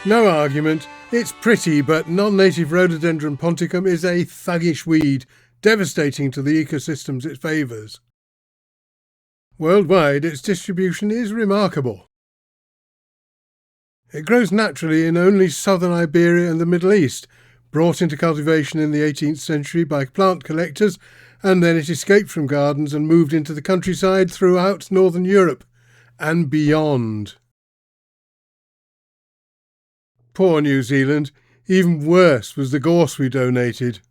No argument, it's pretty, but non-native Rhododendron ponticum is a thuggish weed, devastating to the ecosystems it favours. Worldwide, its distribution is remarkable. It grows naturally in only southern Iberia and the Middle East, brought into cultivation in the 18th century by plant collectors, and then it escaped from gardens and moved into the countryside throughout northern Europe and beyond. Poor New Zealand, even worse was the gorse we donated.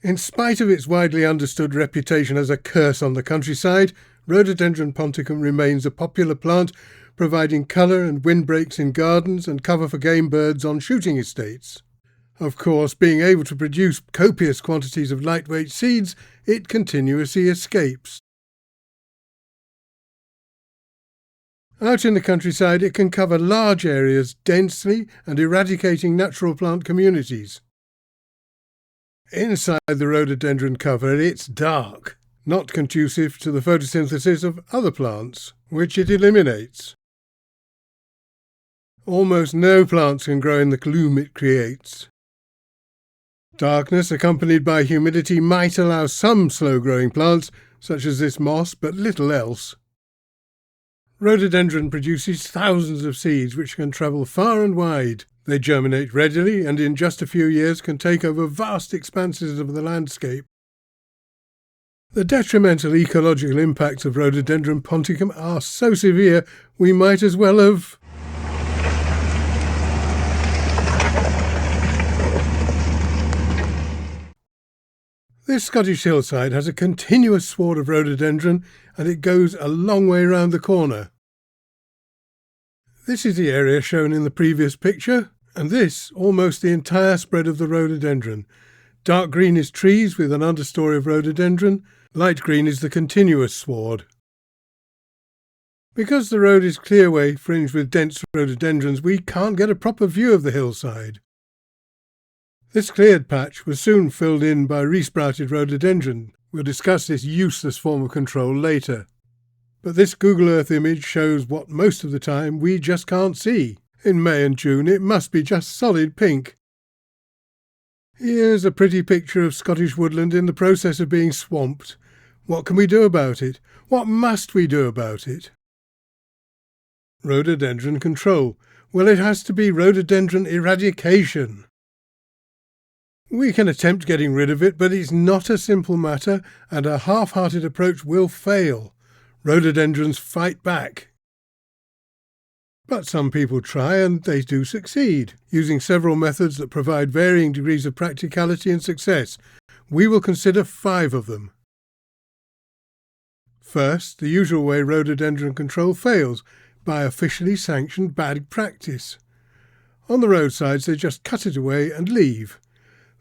In spite of its widely understood reputation as a curse on the countryside, Rhododendron ponticum remains a popular plant, providing colour and windbreaks in gardens and cover for game birds on shooting estates. Of course, being able to produce copious quantities of lightweight seeds, it continuously escapes. Out in the countryside, it can cover large areas densely and eradicating natural plant communities. Inside the rhododendron cover, it's dark, not conducive to the photosynthesis of other plants, which it eliminates. Almost no plants can grow in the gloom it creates. Darkness accompanied by humidity might allow some slow-growing plants, such as this moss, but little else. Rhododendron produces thousands of seeds which can travel far and wide. They germinate readily and in just a few years can take over vast expanses of the landscape. The detrimental ecological impacts of Rhododendron ponticum are so severe we might as well have... This Scottish hillside has a continuous sward of rhododendron, and it goes a long way round the corner. This is the area shown in the previous picture, and this almost the entire spread of the rhododendron. Dark green is trees with an understory of rhododendron, light green is the continuous sward. Because the road is clearway fringed with dense rhododendrons, we can't get a proper view of the hillside. This cleared patch was soon filled in by resprouted rhododendron. We'll discuss this useless form of control later. But this Google Earth image shows what most of the time we just can't see. In May and June it must be just solid pink. Here's a pretty picture of Scottish woodland in the process of being swamped. What can we do about it? What must we do about it? Rhododendron control. Well, it has to be rhododendron eradication. We can attempt getting rid of it, but it's not a simple matter, and a half-hearted approach will fail. Rhododendrons fight back. But some people try, and they do succeed, using several methods that provide varying degrees of practicality and success. We will consider 5 of them. First, the usual way rhododendron control fails, by officially sanctioned bad practice. On the roadsides they just cut it away and leave.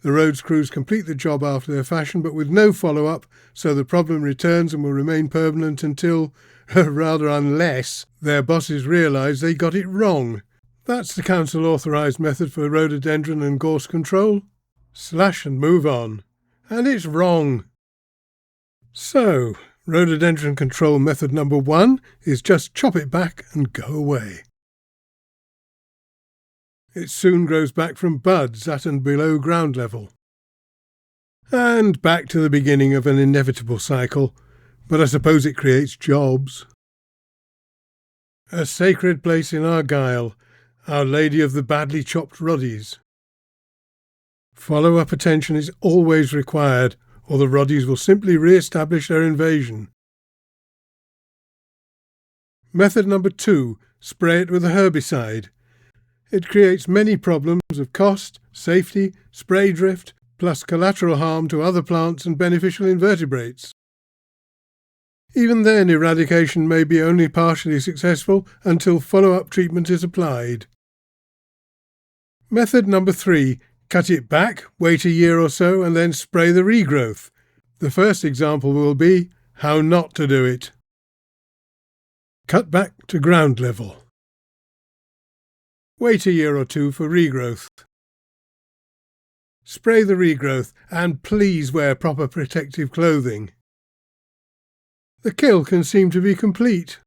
The roads crews complete the job after their fashion, but with no follow-up, so the problem returns and will remain permanent until, rather unless, their bosses realise they got it wrong. That's the council-authorised method for rhododendron and gorse control. Slash and move on. And it's wrong. So, rhododendron control method number 1 is just chop it back and go away. It soon grows back from buds at and below ground level. And back to the beginning of an inevitable cycle, but I suppose it creates jobs. A sacred place in Argyll, Our Lady of the Badly Chopped Roddies. Follow-up attention is always required, or the roddies will simply re-establish their invasion. Method number 2, spray it with a herbicide. It creates many problems of cost, safety, spray drift, plus collateral harm to other plants and beneficial invertebrates. Even then, eradication may be only partially successful until follow-up treatment is applied. Method number 3, cut it back, wait a year or so, and then spray the regrowth. The first example will be how not to do it. Cut back to ground level. Wait a year or 2 for regrowth. Spray the regrowth and please wear proper protective clothing. The kill can seem to be complete.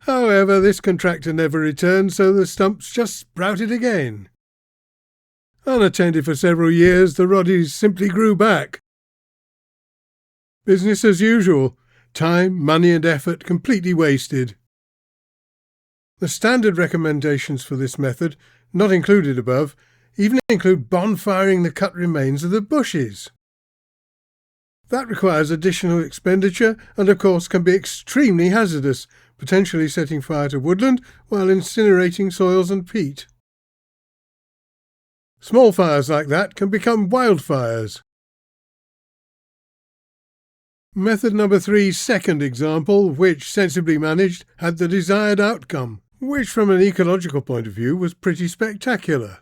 However, this contractor never returned, so the stumps just sprouted again. Unattended for several years, the roddies simply grew back. Business as usual. Time, money and effort completely wasted. The standard recommendations for this method, not included above, even include bonfiring the cut remains of the bushes. That requires additional expenditure and of course can be extremely hazardous, potentially setting fire to woodland while incinerating soils and peat. Small fires like that can become wildfires. Method number 3's second example, which, sensibly managed, had the desired outcome, which from an ecological point of view was pretty spectacular.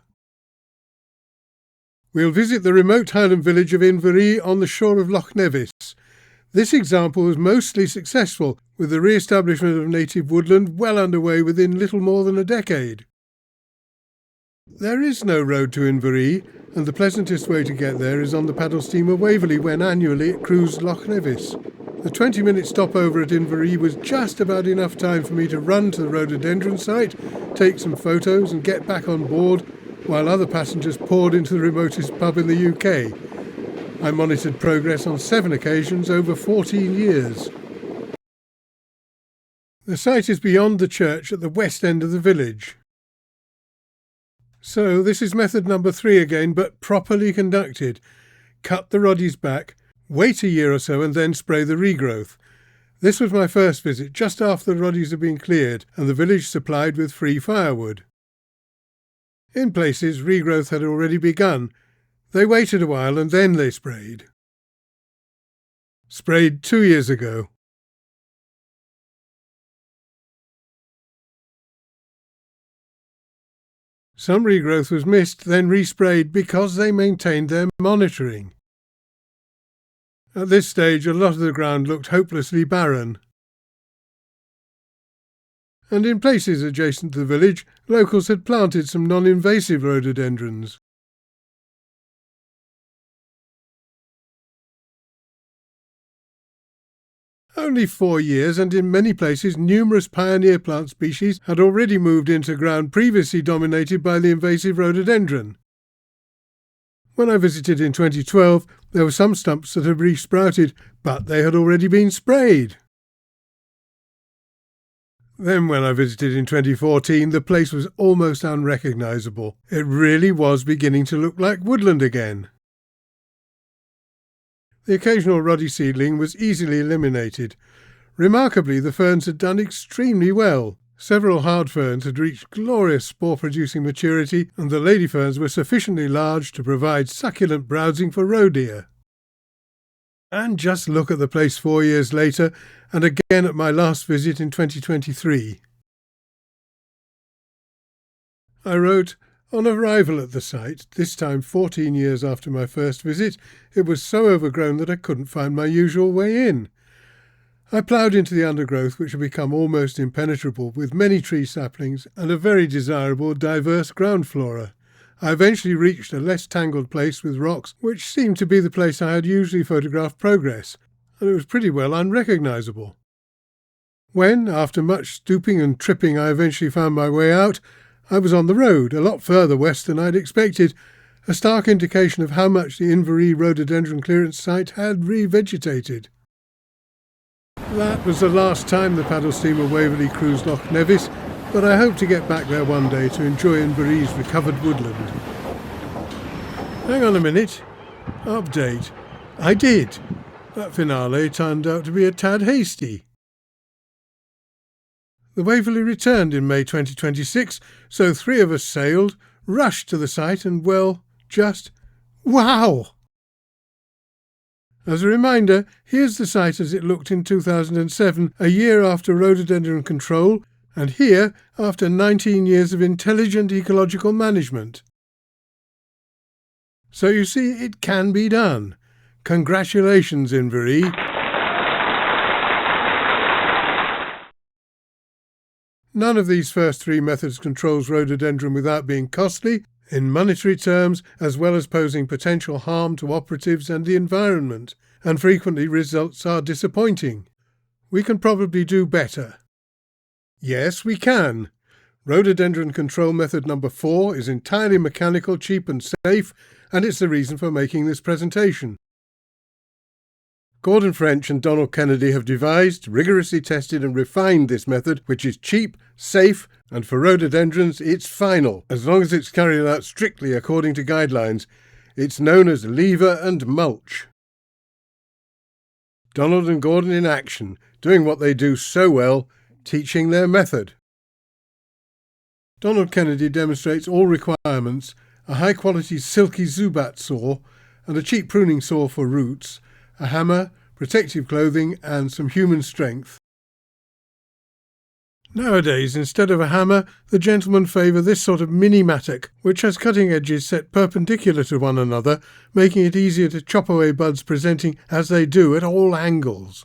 We'll visit the remote highland village of Inverie on the shore of Loch Nevis. This example was mostly successful, with the re-establishment of native woodland well underway within little more than a decade. There is no road to Inverie, and the pleasantest way to get there is on the paddle steamer Waverley when annually it cruised Loch Nevis. The 20-minute stopover at Inverie was just about enough time for me to run to the rhododendron site, take some photos and get back on board, while other passengers poured into the remotest pub in the UK. I monitored progress on 7 occasions over 14 years. The site is beyond the church at the west end of the village. So this is method number 3 again, but properly conducted. Cut the roddies back, wait a year or so and then spray the regrowth. This was my first visit, just after the roddies had been cleared and the village supplied with free firewood. In places, regrowth had already begun. They waited a while and then they sprayed. Sprayed 2 years ago. Some regrowth was missed, then resprayed because they maintained their monitoring. At this stage, a lot of the ground looked hopelessly barren. And in places adjacent to the village, locals had planted some non-invasive rhododendrons. Only 4 years, and in many places numerous pioneer plant species had already moved into ground previously dominated by the invasive rhododendron. When I visited in 2012, there were some stumps that had re-sprouted, but they had already been sprayed. Then when I visited in 2014, the place was almost unrecognisable. It really was beginning to look like woodland again. The occasional roddy seedling was easily eliminated. Remarkably, the ferns had done extremely well. Several hard ferns had reached glorious spore-producing maturity, and the lady ferns were sufficiently large to provide succulent browsing for roe deer. And just look at the place 4 years later, and again at my last visit in 2023. I wrote, on arrival at the site, this time 14 years after my first visit, it was so overgrown that I couldn't find my usual way in. I ploughed into the undergrowth, which had become almost impenetrable, with many tree saplings and a very desirable, diverse ground flora. I eventually reached a less tangled place with rocks, which seemed to be the place I had usually photographed progress, and it was pretty well unrecognisable. When, after much stooping and tripping, I eventually found my way out, I was on the road, a lot further west than I'd expected, a stark indication of how much the Inverie rhododendron clearance site had revegetated. That was the last time the paddle steamer Waverley cruised Loch Nevis, but I hope to get back there one day to enjoy Inverie's recovered woodland. Hang on a minute. Update. I did. That finale turned out to be a tad hasty. The Waverley returned in May 2026, so 3 of us sailed, rushed to the site and, well, just wow! As a reminder, here's the site as it looked in 2007, a year after rhododendron control, and here after 19 years of intelligent ecological management. So you see, it can be done. Congratulations, Inverie. None of these first 3 methods controls rhododendron without being costly, in monetary terms, as well as posing potential harm to operatives and the environment, and frequently results are disappointing. We can probably do better. Yes, we can. Rhododendron control method number 4 is entirely mechanical, cheap and safe, and it's the reason for making this presentation. Gordon French and Donald Kennedy have devised, rigorously tested and refined this method, which is cheap, safe, and for rhododendrons it's final, as long as it's carried out strictly according to guidelines. It's known as Lever and Mulch. Donald and Gordon in action, doing what they do so well, teaching their method. Donald Kennedy demonstrates all requirements: a high-quality silky Zubat saw and a cheap pruning saw for roots, a hammer, protective clothing and some human strength. Nowadays, instead of a hammer, the gentlemen favour this sort of mini mattock, which has cutting edges set perpendicular to one another, making it easier to chop away buds presenting as they do at all angles.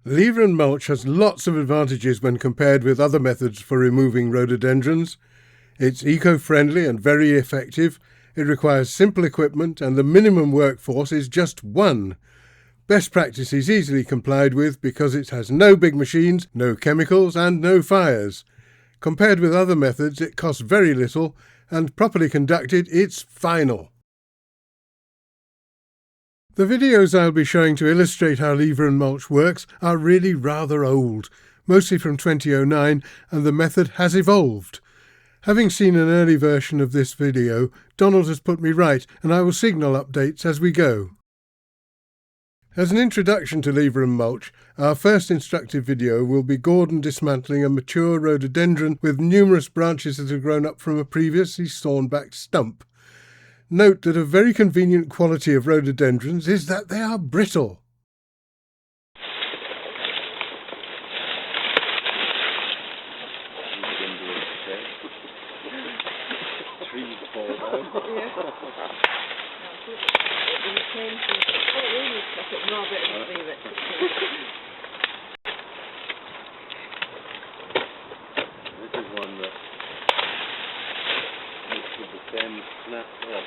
Lever and Mulch has lots of advantages when compared with other methods for removing rhododendrons. It's eco-friendly and very effective. It requires simple equipment and the minimum workforce is just 1. Best practice is easily complied with because it has no big machines, no chemicals and no fires. Compared with other methods, it costs very little, and properly conducted, it's final. The videos I'll be showing to illustrate how Lever and Mulch works are really rather old, mostly from 2009, and the method has evolved. Having seen an early version of this video, Donald has put me right, and I will signal updates as we go. As an introduction to Lever and Mulch, our first instructive video will be Gordon dismantling a mature rhododendron with numerous branches that have grown up from a previously sawn-back stump. Note that a very convenient quality of rhododendrons is that they are brittle. This is one that makes the stem snap off.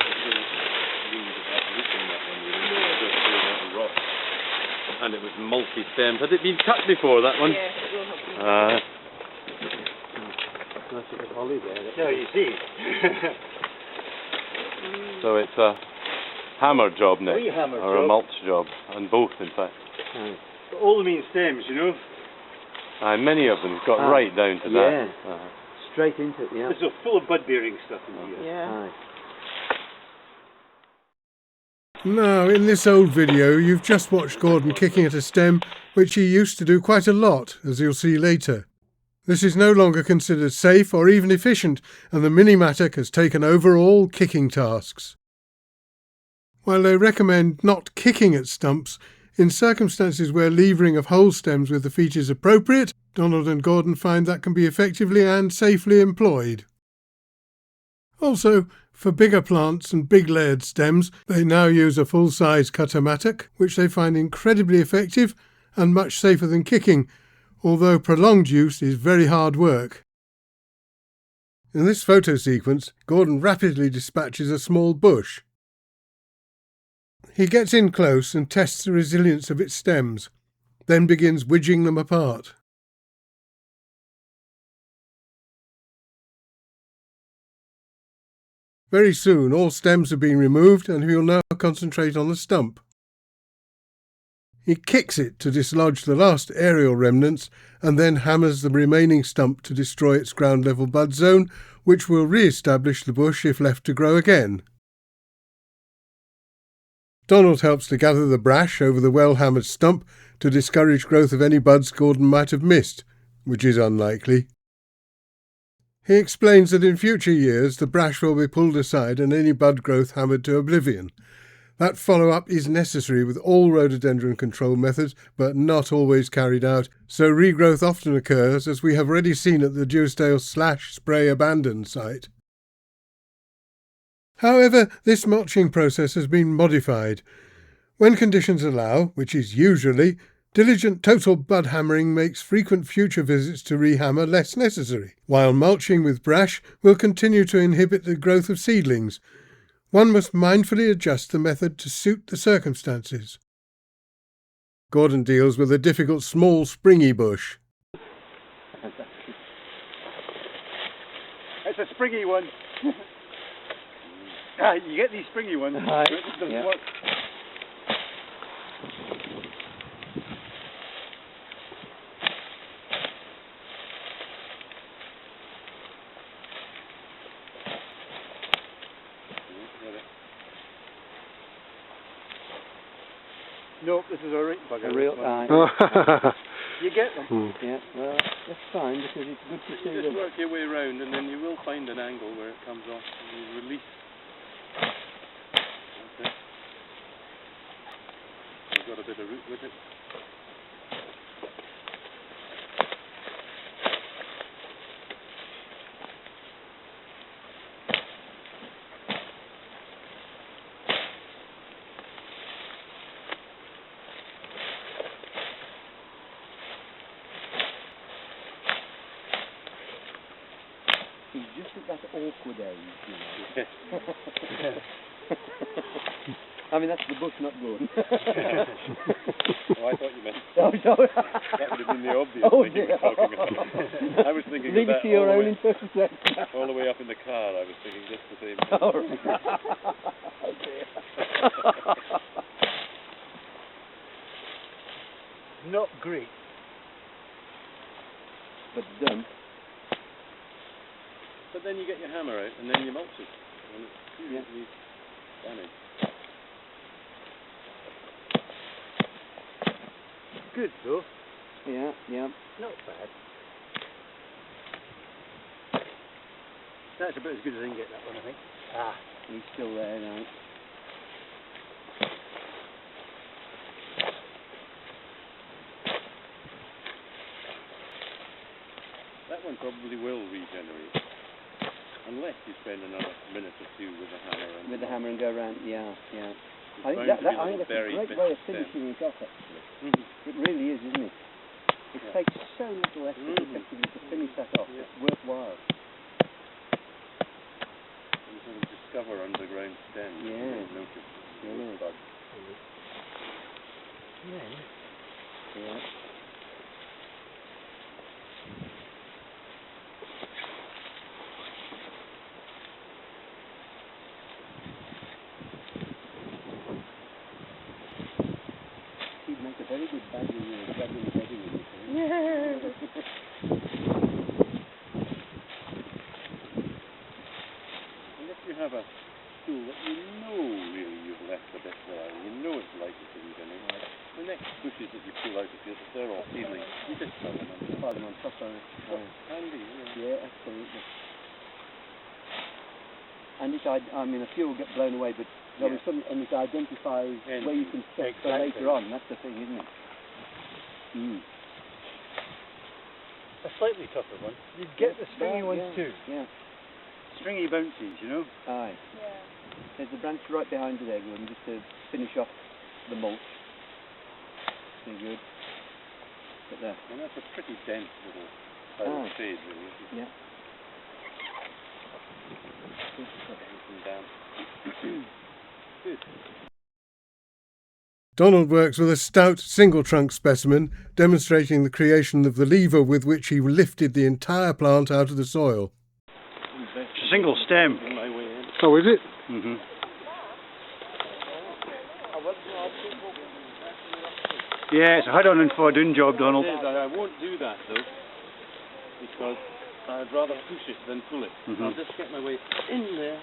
And it was multi-stemmed. Had it been cut before, that one? Yeah, it will have been. Nice little holly there. So you see. So it's a hammer job next, hammer or job. a mulch job, and both in fact. All the main stems, you know. Many of them got right down to that. Straight into it, yeah. It's so full of bud bearing stuff in here. Yeah. Now, in this old video, you've just watched Gordon kicking at a stem, which he used to do quite a lot, as you'll see later. This is no longer considered safe or even efficient, and the mini mattock has taken over all kicking tasks. While they recommend not kicking at stumps, in circumstances where levering of whole stems with the feet is appropriate, Donald and Gordon find that can be effectively and safely employed. Also, for bigger plants and big layered stems, they now use a full-size cutter mattock, which they find incredibly effective and much safer than kicking, although prolonged use is very hard work. In this photo sequence, Gordon rapidly dispatches a small bush. He gets in close and tests the resilience of its stems, then begins wedging them apart. Very soon all stems have been removed and he will now concentrate on the stump. He kicks it to dislodge the last aerial remnants and then hammers the remaining stump to destroy its ground level bud zone, which will re-establish the bush if left to grow again. Donald helps to gather the brash over the well-hammered stump to discourage growth of any buds Gordon might have missed, which is unlikely. He explains that in future years the brash will be pulled aside and any bud growth hammered to oblivion. That follow-up is necessary with all rhododendron control methods, but not always carried out, so regrowth often occurs, as we have already seen at the Dewsdale /Spray abandoned site. However, this mulching process has been modified. When conditions allow, which is usually, diligent total bud hammering makes frequent future visits to rehammer less necessary, while mulching with brash will continue to inhibit the growth of seedlings. One must mindfully adjust the method to suit the circumstances. Gordon deals with a difficult small springy bush. It's a springy one. You get these springy ones. Right. It doesn't Yeah. work. Nope, this is a right bugger. A real this one. eye. You get them. Yeah, well, that's fine because it's good to see You just them. work your way around and then you will find an angle where it comes off and you release. That's it. You've got a bit of root with it. He's just at that awkward age, you know. I mean, that's the bush not good. Oh, I thought you meant. Oh, sorry. That would have been the obvious Oh, thing you dear. were talking about. I was thinking Leave of it that to your all, own the way, interpretation. all the way up in the car. I was thinking just the same thing. Oh, oh dear. Not great. But done. But then you get your hammer out and then you mulch it. And it's seriously damaged. Good though. Yeah, yeah. Not bad. That's about as good as I can get that one, I think. Ah. He's still there now. That one probably will regenerate. Unless you spend another minute or two with the hammer. And With the hammer and go around, yeah, yeah. It's I think bound to be I think little that's a buried great bits way of of stem. finishing it off, actually. Mm-hmm. It really is, isn't it? It Yeah. takes so little effort effectively to finish that off. Yeah. It's worthwhile. You sort of discover underground stems. Yeah. You don't notice. Yeah. Bug. Yeah. He'd make a very good badger with a gradually bedding in it. And if you have a tool that you know really you've left a bit there, you know it's likely to regenerate, the next bushes that you pull out of here, they're all seedlings, you just pile them on. Pile them on top of it. Handy, yeah. Yeah, absolutely. And it's, I mean, a few will get blown away, but there'll be some, and it identifies And where you can stop for exactly. later on. That's the thing, isn't it? Mm. A slightly tougher one. You get the stringy ones too. Yeah. Stringy bouncies, you know? Aye. Yeah. There's a branch right behind you there, Gordon, just to finish off the mulch. Very good. Get there. And that's a pretty dense little pile of shade, really. Yeah. Dense and damp. Good. Donald works with a stout single-trunk specimen, demonstrating the creation of the lever with which he lifted the entire plant out of the soil. It's a single stem. On my way in. Oh, is it? Mm-hmm. Yeah, it's a head-on and forward-in job, Donald. It is, I won't do that though, because I'd rather push it than pull it. Mhm. I'll just get my way in there.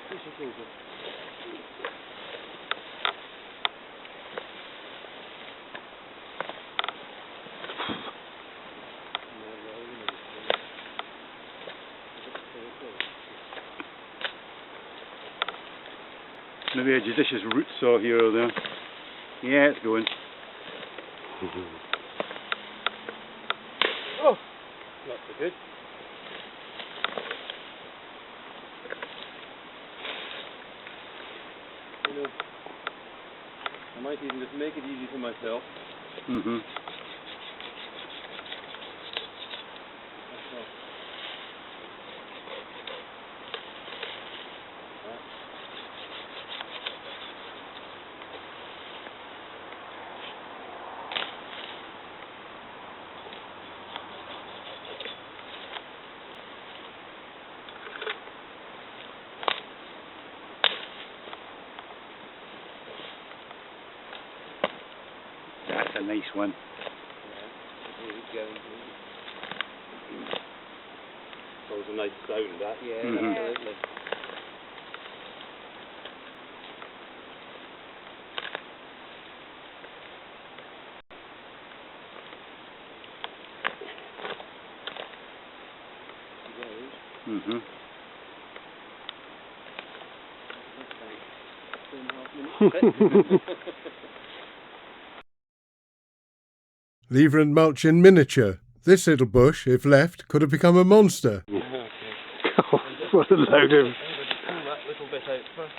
Pushy things up. Maybe a judicious root saw here or there. Yeah, it's going. Oh, not so good. You know, I might even just make it easy for myself. Mm-hmm. That's all. nice one. It's always a nice sound, that. Yeah, Mhm. absolutely. Mhm. 2.5 minutes. Lever and mulch in miniature. This little bush, if left, could have become a monster. What a load of... Pull that little bit out first.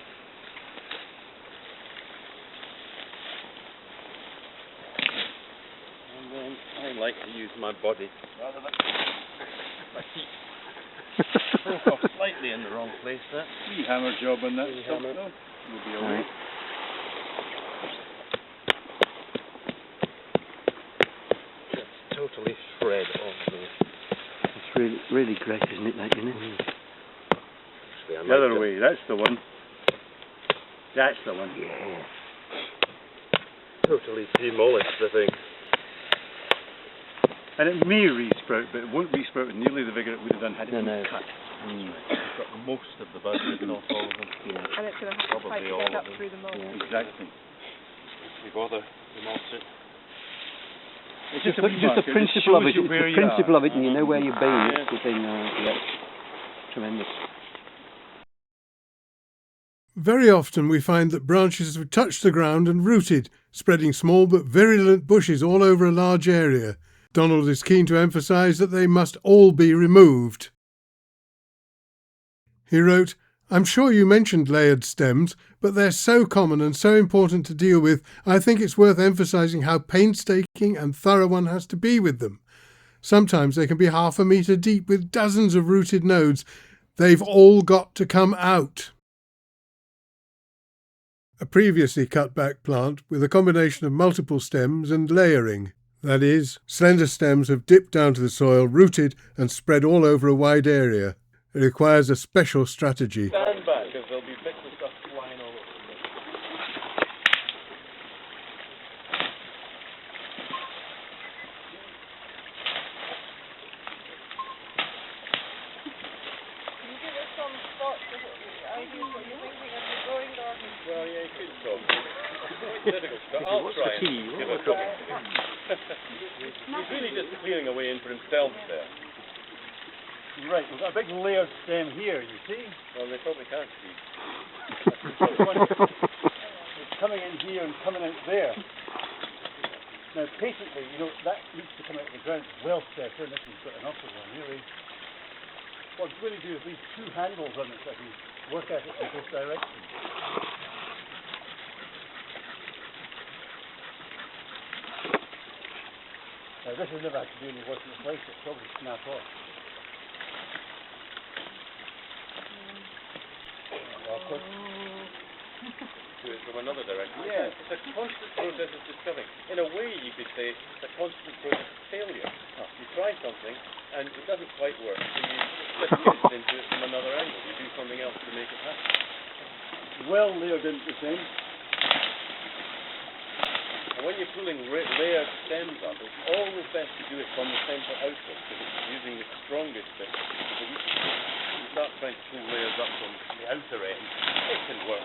And then I like to use my body rather than my feet. Broke off slightly in the wrong place there. Wee hammer job on that Wee stuff, hammer. though. We'll be alright. Just totally shred all those. It's really, really great, isn't it, that, you know? Actually, I The might other just- way, that's the one. That's the one. Totally demolish the thing. And it may re-sprout, but it won't re-sprout with nearly the vigour it would have done had it been cut. You've got most of the buds, but not all of them. And it's going to have to Probably fight to all get of up them. through the mold. Exactly. If you bother to mulch it. It's Just just the principle of it. It's the principle of it, and you know where you're being. Yeah. It's the thing. Yeah. Tremendous. Very often we find that branches have touched the ground and rooted, spreading small but virulent bushes all over a large area. Donald is keen to emphasise that they must all be removed. He wrote, "I'm sure you mentioned layered stems, but they're so common and so important to deal with, I think it's worth emphasising how painstaking and thorough one has to be with them. Sometimes they can be 1/2 metre deep with dozens of rooted nodes. They've all got to come out." A previously cut back plant with a combination of multiple stems and layering. That is, slender stems have dipped down to the soil, rooted and spread all over a wide area. It requires a special strategy. Stand back, because there'll be bits of stuff flying all over the place. Can you give us some thoughts of ideas what you're thinking of the growing garden? Well, yeah, you could talk. It's quite difficult, but I'll What's try the key? and give What it a go. He's really just clearing a way in for himself there. Right, we've got a big layered stem here, you see? Well, they probably can't see. It's coming in here and coming out there. Now, patiently, you know, that needs to come out of the ground well set in. This has got enough of one, really. What it's really do is leave 2 handles on it so I can work at it in both directions. Now, this has never had to do any work in place. It's probably snap off. Awkward. Do it from another direction. Yeah. It's a constant process of discovering. In a way, you could say it's a constant process of failure. You try something and it doesn't quite work, so you flip it into it from another angle. You do something else to make it happen. Well layered into the stem. And when you're pulling layered stems up, it's always best to do it from the centre outwards, because it's using the strongest bit. So you start trying to pull layers up from the outer end, it can work,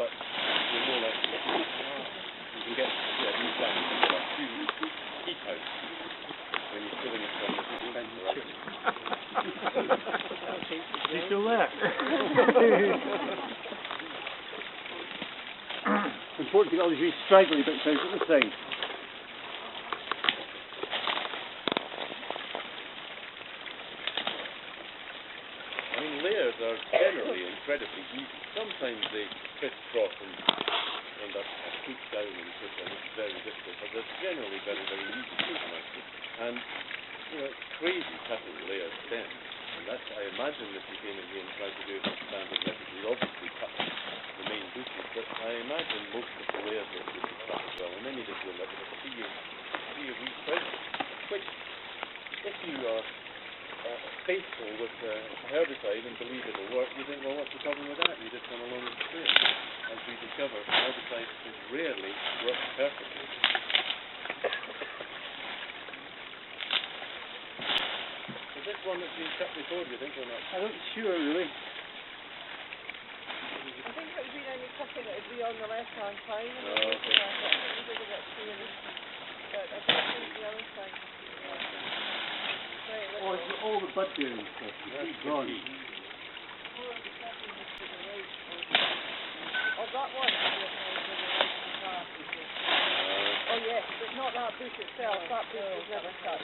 but you're more likely you can get these guys to keep out when you're pulling it from the centre outwards. You still there? Important to get all these really straggly bits out at the side. I mean, layers are generally incredibly easy. Sometimes they crisscross and end up scooped down and it's very difficult, but they're generally very, very easy to come out with. And, you know, it's crazy cutting layered stems. And that's, I imagine, if you came in here and tried to do it with standard methods, you'd obviously cut the main bushes, but I imagine most of the layers would be cut as well. And then you just do a little bit of see a respread, which, if you are faithful with herbicide and believe it'll work, you think, well, what's the problem with that? You just come along and spray it. As we discover, herbicide rarely works perfectly. one that's been cut before, do you think, or not? I'm not sure really. I think it would be any cutting, it would be on the left-hand side. And Oh, okay. I think we did get two, but I don't think the other side. Right, Oh, it's all the bud bearing stuff. It's gone. Oh, that one. Oh yes, but not that bush itself. That bush was never cut.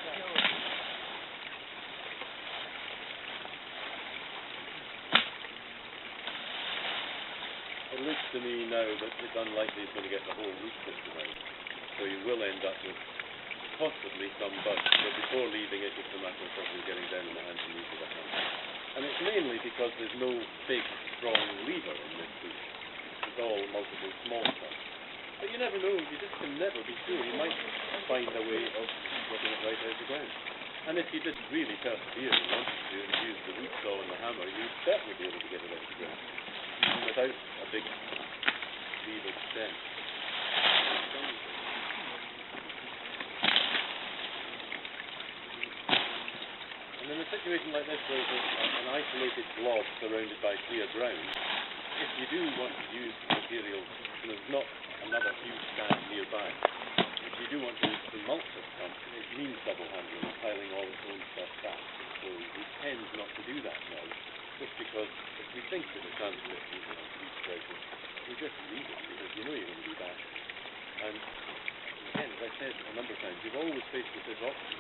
It looks to me now that it's unlikely it's going to get the whole root system out. So you will end up with possibly some buds, but before leaving it, it's a matter of probably getting down on the hands and knees with a hand. And it's mainly because there's no big, strong lever in this bush. It's all multiple small stuff. But you never know, you just can never be sure. You might find a way of getting it right out of the ground. And if you did really persevere and wanted to and use the root saw and the hammer, you'd certainly be able to get it out of the ground, even without a big levered stem. And in a situation like this, where there's an isolated blob surrounded by clear ground, if you do want to use material, and there's not another huge stand nearby, if you do want to mulch a stump, it means double handling and piling all its own stuff back. So we tend not to do that now, just because if we think there's a chance that we're going to reach sprouting, we just leave it, because you know you're going to be back. And again, as I said a number of times, you're always faced with this option.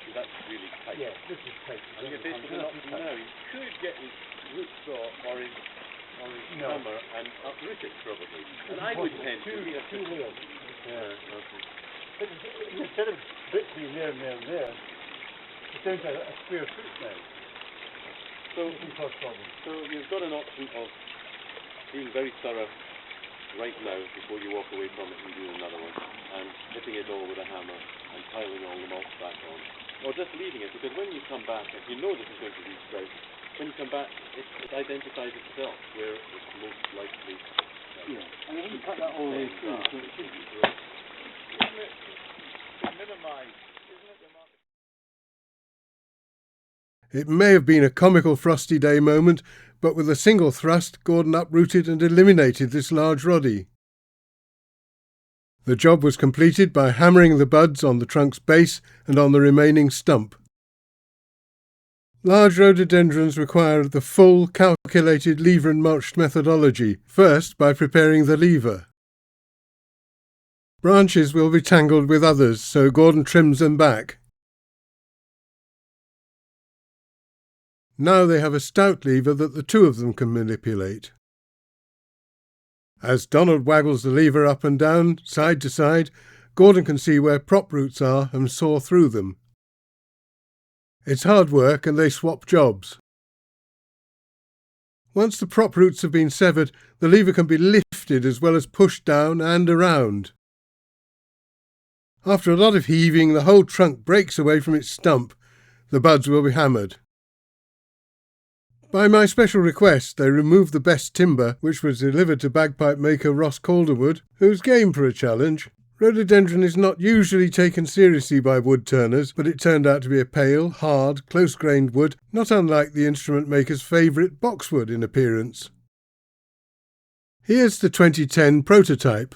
So that's really tight. Yeah, this is tight. And you're faced with an option now. You could get his root saw or his hammer and uproot it probably. And I would tend to be a two layers. Yeah, okay. But instead of bits being there and there and there, it's down to a square foot now. So, It can cause problems. so you've got an option of being very thorough right now before you walk away from it and do another one, and hitting it all with a hammer and piling all the mulch back on, or just leaving it, because when you come back, if you know this is going to resprout, when you come back, it identifies itself where it's most likely. Yeah, and when you cut that all the way through, so it should be Right. Isn't it to minimise, isn't it the market? It may have been a comical frosty day moment, but with a single thrust, Gordon uprooted and eliminated this large roddy. The job was completed by hammering the buds on the trunk's base and on the remaining stump. Large rhododendrons require the full, calculated lever and mulch methodology, first by preparing the lever. Branches will be tangled with others, so Gordon trims them back. Now they have a stout lever that the two of them can manipulate. As Donald waggles the lever up and down, side to side, Gordon can see where prop roots are and saw through them. It's hard work and they swap jobs. Once the prop roots have been severed, the lever can be lifted as well as pushed down and around. After a lot of heaving, the whole trunk breaks away from its stump. The buds will be hammered. By my special request, they removed the best timber, which was delivered to bagpipe maker Ross Calderwood, who's game for a challenge. Rhododendron is not usually taken seriously by wood turners, but it turned out to be a pale, hard, close-grained wood, not unlike the instrument maker's favourite boxwood in appearance. Here's the 2010 prototype.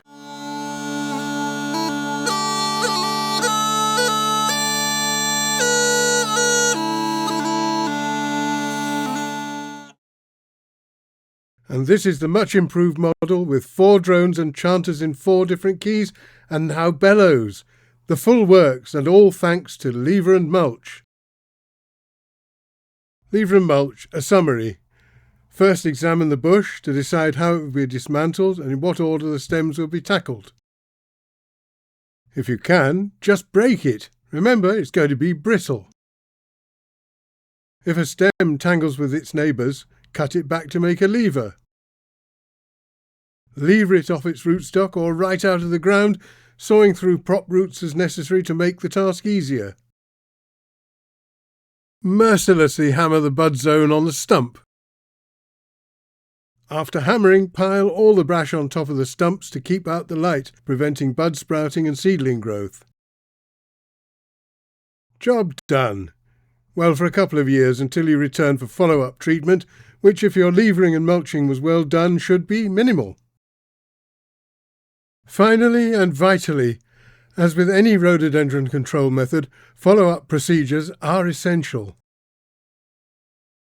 And this is the much improved model with 4 drones and chanters in 4 different keys, and now bellows. The full works, and all thanks to Lever and Mulch. Lever and Mulch, a summary. First examine the bush to decide how it will be dismantled and in what order the stems will be tackled. If you can, just break it. Remember, it's going to be brittle. If a stem tangles with its neighbours, cut it back to make a lever. Lever it off its rootstock or right out of the ground, sawing through prop roots as necessary to make the task easier. Mercilessly hammer the bud zone on the stump. After hammering, pile all the brash on top of the stumps to keep out the light, preventing bud sprouting and seedling growth. Job done. Well, for a couple of years until you return for follow-up treatment, which if your levering and mulching was well done should be minimal. Finally and vitally, as with any rhododendron control method, follow-up procedures are essential.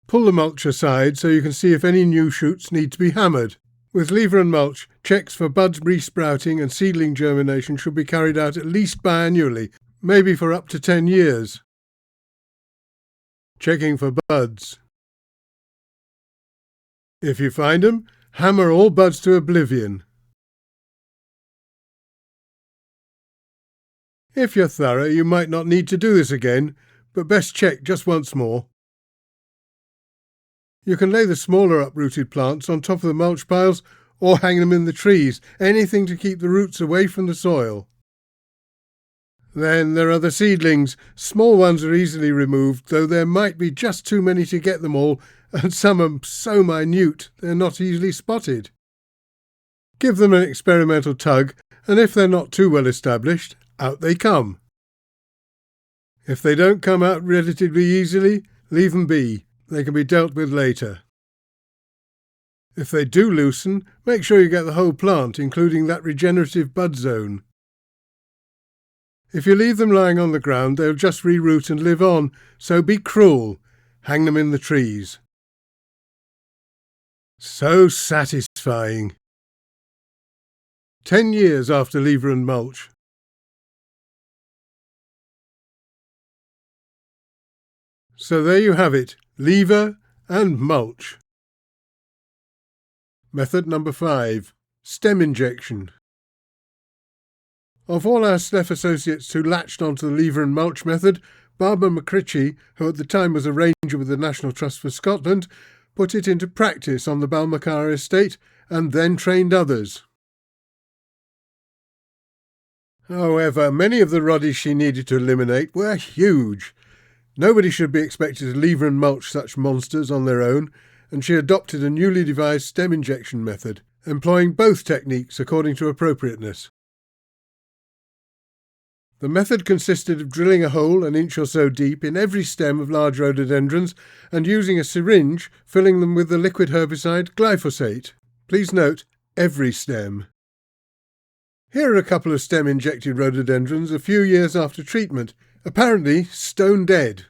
Pull the mulch aside so you can see if any new shoots need to be hammered. With lever and mulch, checks for buds resprouting and seedling germination should be carried out at least biannually, maybe for up to 10 years. Checking for buds. If you find them, hammer all buds to oblivion. If you're thorough, you might not need to do this again, but best check just once more. You can lay the smaller uprooted plants on top of the mulch piles or hang them in the trees, anything to keep the roots away from the soil. Then there are the seedlings. Small ones are easily removed, though there might be just too many to get them all, and some are so minute they're not easily spotted. Give them an experimental tug, and if they're not too well established, out they come. If they don't come out relatively easily, leave them be. They can be dealt with later. If they do loosen, make sure you get the whole plant, including that regenerative bud zone. If you leave them lying on the ground, they'll just reroot and live on, so be cruel. Hang them in the trees. So satisfying. 10 years after lever and mulch. So there you have it, lever and mulch. Method number 5. Stem injection. Of all our SLEF associates who latched onto the lever and mulch method, Barbara McCritchie, who at the time was a ranger with the National Trust for Scotland, put it into practice on the Balmacara estate and then trained others. However, many of the rhododendrons she needed to eliminate were huge. Nobody should be expected to lever and mulch such monsters on their own, and she adopted a newly devised stem injection method, employing both techniques according to appropriateness. The method consisted of drilling a hole an inch or so deep in every stem of large rhododendrons and using a syringe filling them with the liquid herbicide glyphosate. Please note, every stem. Here are a couple of stem-injected rhododendrons a few years after treatment, apparently stone dead.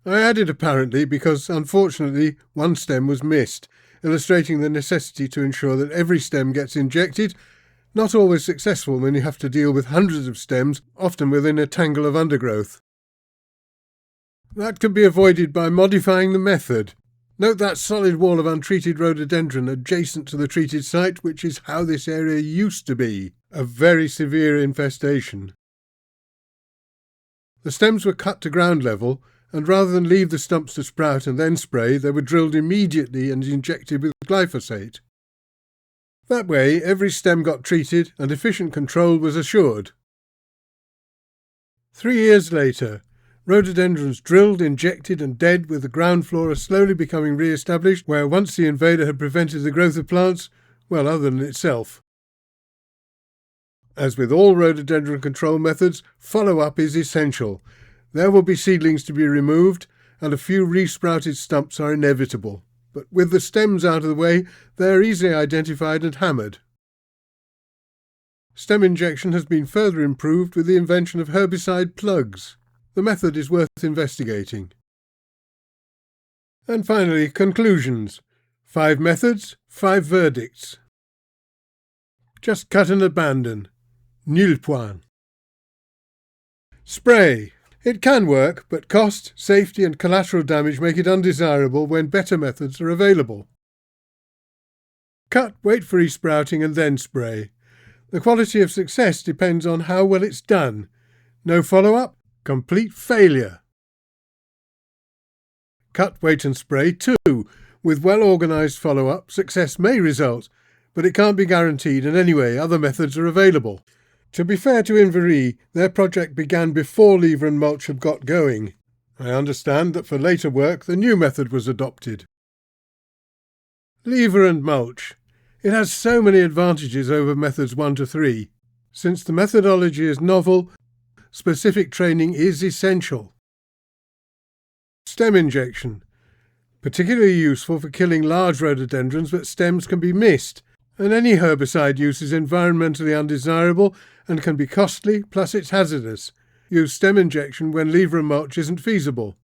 I added apparently because, unfortunately, one stem was missed, illustrating the necessity to ensure that every stem gets injected, not always successful when you have to deal with hundreds of stems, often within a tangle of undergrowth. That can be avoided by modifying the method. Note that solid wall of untreated rhododendron adjacent to the treated site, which is how this area used to be, a very severe infestation. The stems were cut to ground level, and rather than leave the stumps to sprout and then spray, they were drilled immediately and injected with glyphosate. That way, every stem got treated and efficient control was assured. 3 years later, rhododendrons drilled, injected and dead, with the ground flora slowly becoming re-established where once the invader had prevented the growth of plants, well, other than itself. As with all rhododendron control methods, follow-up is essential. There will be seedlings to be removed, and a few re-sprouted stumps are inevitable. But with the stems out of the way, they are easily identified and hammered. Stem injection has been further improved with the invention of herbicide plugs. The method is worth investigating. And finally, conclusions. 5 methods, 5 verdicts. Just cut and abandon. Nul point. Spray. It can work, but cost, safety and collateral damage make it undesirable when better methods are available. Cut, wait for resprouting and then spray. The quality of success depends on how well it's done. No follow-up? Complete failure. Cut, wait and spray too. With well-organised follow-up, success may result, but it can't be guaranteed, and anyway, other methods are available. To be fair to Inverie, their project began before lever and mulch had got going. I understand that for later work the new method was adopted. Lever and mulch. It has so many advantages over methods 1 to 3. Since the methodology is novel, specific training is essential. Stem injection. Particularly useful for killing large rhododendrons, but stems can be missed, and any herbicide use is environmentally undesirable and can be costly, plus it's hazardous. Use stem injection when lever mulch isn't feasible.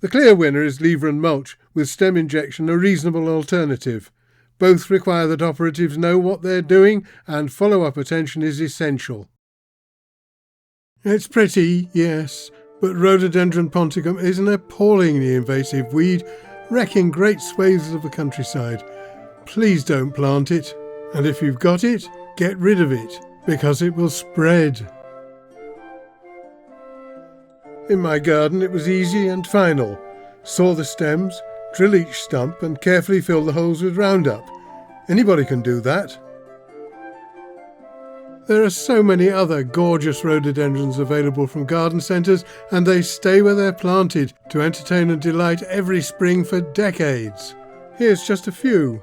The clear winner is lever mulch, with stem injection a reasonable alternative. Both require that operatives know what they're doing, and follow-up attention is essential. It's pretty, yes, but Rhododendron ponticum is an appallingly invasive weed, wrecking great swathes of the countryside. Please don't plant it, and if you've got it, get rid of it, because it will spread. In my garden it was easy and final. Saw the stems, drill each stump and carefully fill the holes with Roundup. Anybody can do that. There are so many other gorgeous rhododendrons available from garden centres, and they stay where they're planted to entertain and delight every spring for decades. Here's just a few.